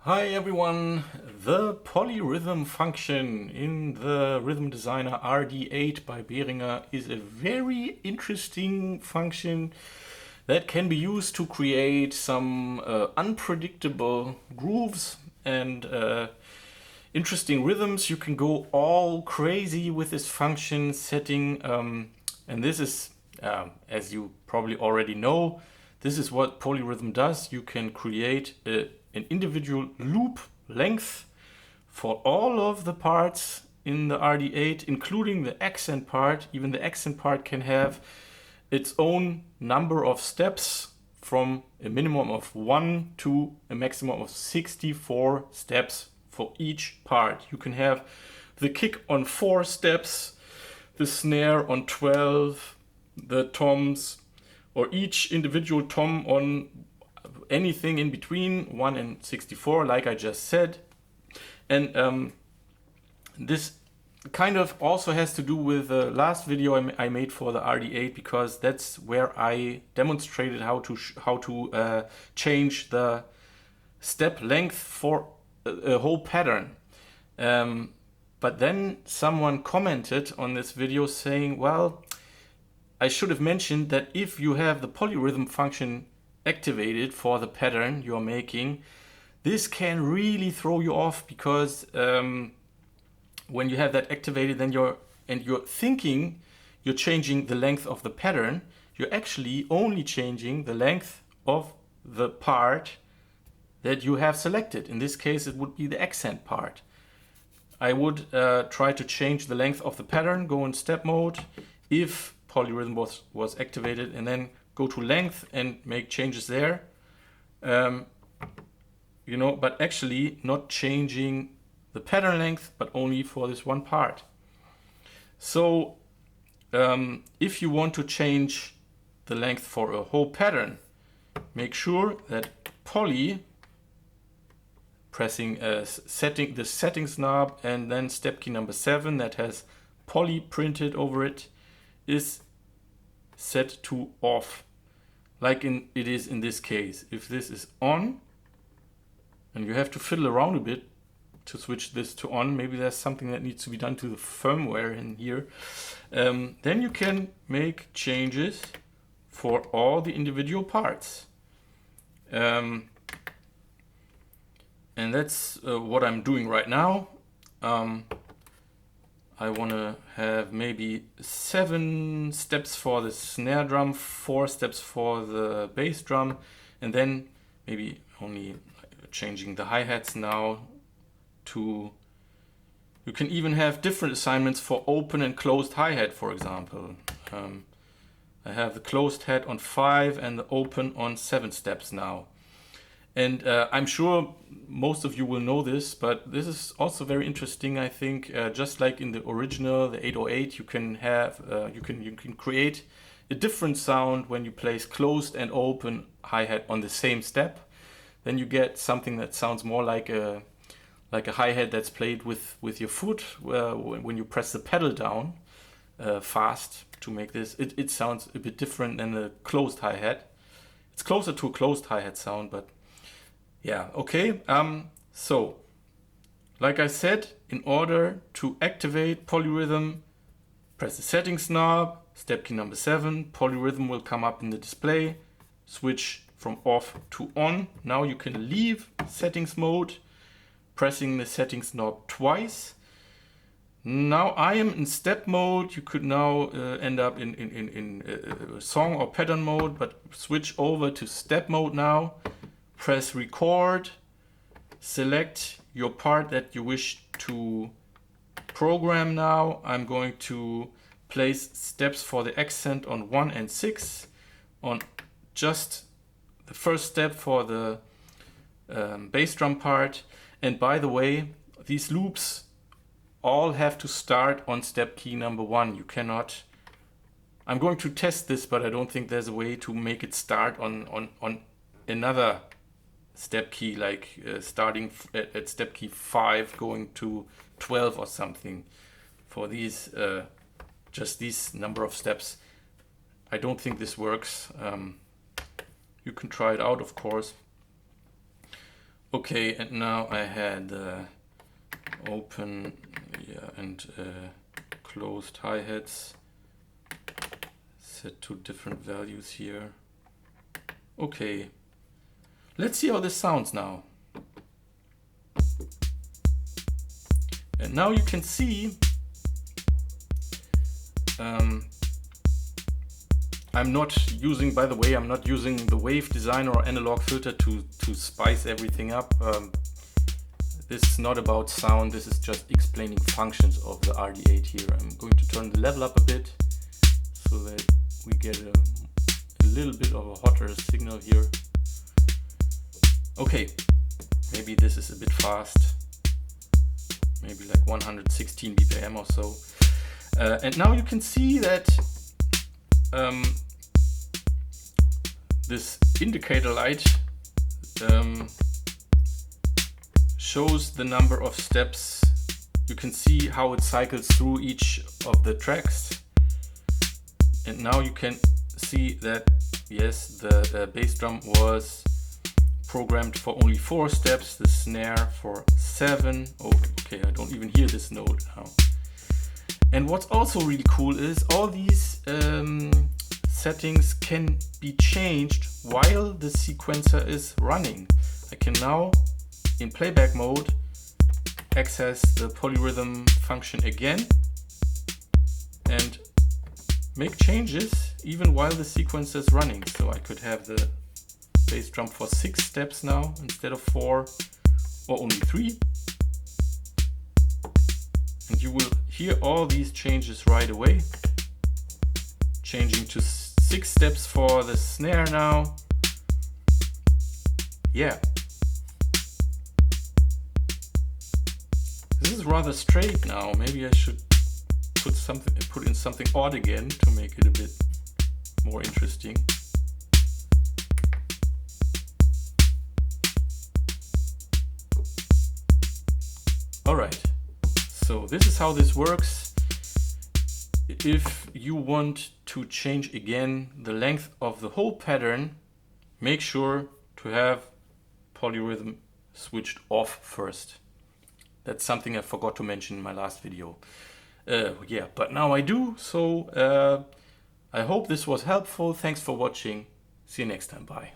Hi everyone! The polyrhythm function in the Rhythm Designer RD-8 by Behringer is a very interesting function that can be used to create some unpredictable grooves and interesting rhythms. You can go all crazy with this function setting, and this is, as you probably already know, this is what polyrhythm does. You can create an individual loop length for all of the parts in the RD8, including the accent part. Even the accent part can have its own number of steps, from a minimum of 1 to a maximum of 64 steps for each part. You can have the kick on 4 steps, the snare on 12, the toms, or each individual tom on anything in between 1 and 64, like I just said. And this kind of also has to do with the last video I made for the RD8, because that's where I demonstrated how to change the step length for a whole pattern. But then someone commented on this video saying, well, I should have mentioned that if you have the polyrhythm function activated for the pattern you're making, this can really throw you off, because when you have that activated, then you're thinking you're changing the length of the pattern. You're actually only changing the length of the part that you have selected. In this case, it would be the accent part. I would try to change the length of the pattern, go in step mode if polyrhythm was activated, and then go to length and make changes there. But actually not changing the pattern length, but only for this one part. So if you want to change the length for a whole pattern, make sure that poly, pressing the settings knob and then step key number 7 that has poly printed over it, is set to off, like it is in this case. If this is on, and you have to fiddle around a bit to switch this to on, maybe there's something that needs to be done to the firmware in here, then you can make changes for all the individual parts. And that's what I'm doing right now. I want to have maybe 7 steps for the snare drum, 4 steps for the bass drum, and then maybe only changing the hi-hats now to... You can even have different assignments for open and closed hi-hat, for example. I have the closed hat on 5 and the open on 7 steps now. And I'm sure most of you will know this, but this is also very interesting. I think just like in the original, the 808, you can have you can create a different sound when you place closed and open hi-hat on the same step. Then you get something that sounds more like a hi-hat that's played with your foot when you press the pedal down fast to make this. It sounds a bit different than a closed hi-hat. It's closer to a closed hi-hat sound, but yeah, okay. So, like I said, in order to activate polyrhythm, press the settings knob, step key number 7, polyrhythm will come up in the display, switch from off to on. Now you can leave settings mode, pressing the settings knob twice. Now I am in step mode. You could now end up in song or pattern mode, but switch over to step mode now. Press record, select your part that you wish to program now. I'm going to place steps for the accent on 1 and 6, on just the first step for the bass drum part. And by the way, these loops all have to start on step key number 1. You cannot... I'm going to test this, but I don't think there's a way to make it start on another step key, like starting at step key 5 going to 12 or something. For these just these number of steps, I don't think this works. You can try it out, of course, Okay, and now I had open and closed hi-hats set to different values here. Okay, let's see how this sounds now. And now you can see I'm not using, by the way, I'm not using the wave designer or analog filter to spice everything up. This is not about sound, this is just explaining functions of the RD-8 here. I'm going to turn the level up a bit so that we get a little bit of a hotter signal here. Okay, maybe this is a bit fast, maybe like 116 BPM or so. And now you can see that this indicator light shows the number of steps. You can see how it cycles through each of the tracks. And now you can see that, yes, the bass drum was programmed for only 4 steps, the snare for 7. Oh, okay, I don't even hear this note now. And what's also really cool is all these settings can be changed while the sequencer is running. I can now, in playback mode, access the polyrhythm function again and make changes even while the sequencer is running. So I could have the bass drum for 6 steps now instead of 4 or only 3. And you will hear all these changes right away. Changing to 6 steps for the snare now. Yeah. This is rather straight now. Maybe I should put in something odd again to make it a bit more interesting. All right. So this is how this works. If you want to change again the length of the whole pattern, make sure to have polyrhythm switched off first. That's something I forgot to mention in my last video. Yeah, but now I do. So I hope this was helpful. Thanks for watching. See you next time. Bye.